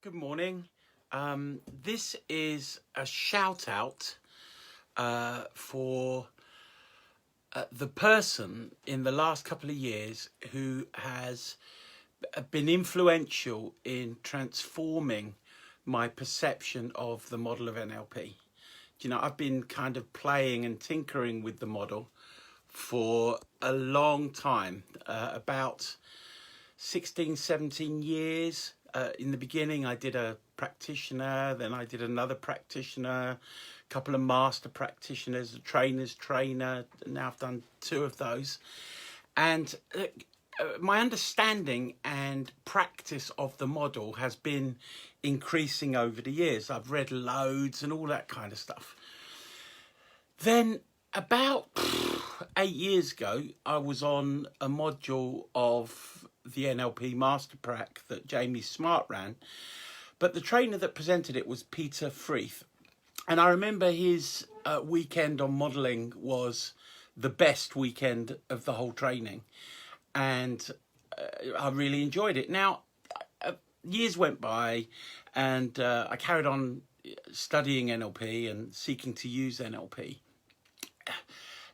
Good morning. This is a shout out for the person in the last couple of years who has been influential in transforming my perception of the model of NLP. You know, I've been kind of playing and tinkering with the model for a long time, about 16, 17 years. In the beginning, I did a practitioner, then I did another practitioner, a couple of master practitioners, a trainer's trainer. Now I've done 2 of those. And my understanding and practice of the model has been increasing over the years. I've read loads and all that kind of stuff. Then about 8 years ago, I was on a module of the NLP Master Prac that Jamie Smart ran, but the trainer that presented it was Peter Freeth. And I remember his weekend on modelling was the best weekend of the whole training, and I really enjoyed it. Now, years went by, and I carried on studying NLP and seeking to use NLP.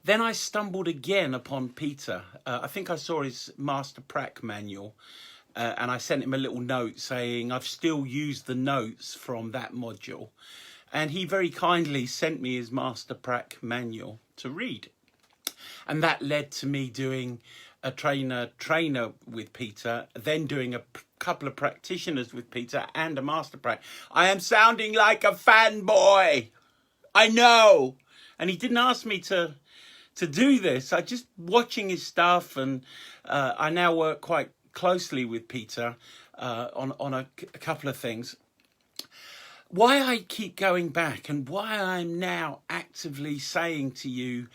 Then I stumbled again upon Peter. I think I saw his Master Prac manual, and I sent him a little note saying I've still used the notes from that module. And he very kindly sent me his Master Prac manual to read. And that led to me doing a trainer with Peter, then doing a couple of practitioners with Peter and a Master Prac. I am sounding like a fanboy. I know. And he didn't ask me to do this. I just watching his stuff, and I now work quite closely with Peter on a couple of things. Why I keep going back and why I'm now actively saying to you,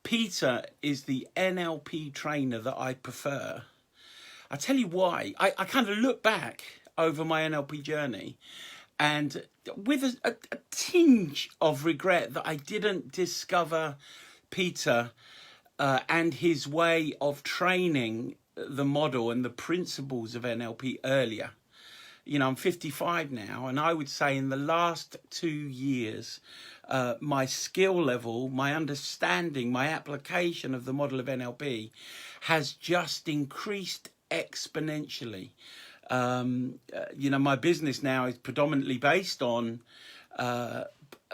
Peter is the NLP trainer that I prefer. I tell you why. I kind of look back over my NLP journey and with a tinge of regret that I didn't discover Peter and his way of training the model and the principles of NLP earlier. You know, I'm 55 now, and I would say in the last 2 years, my skill level, my understanding, my application of the model of NLP has just increased exponentially. You know, my business now is predominantly based on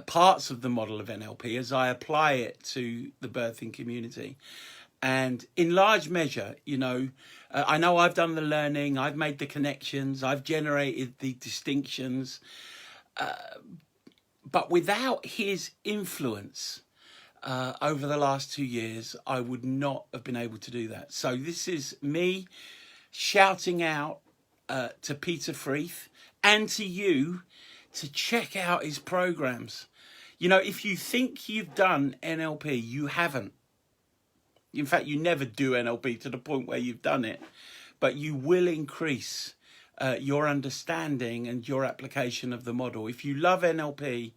parts of the model of NLP as I apply it to the birthing community. And in large measure, you know I've done the learning, I've made the connections, I've generated the distinctions, but without his influence over the last 2 years, I would not have been able to do that. So this is me shouting out to Peter Freeth and to you to check out his programs. You know, if you think you've done NLP, you haven't. In fact, you never do NLP to the point where you've done it, but you will increase your understanding and your application of the model. If you love NLP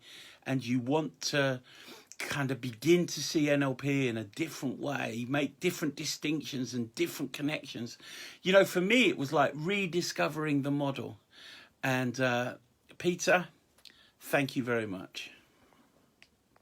and you want to kind of begin to see NLP in a different way, make different distinctions and different connections, you know, for me, it was like rediscovering the model. And Peter, thank you very much.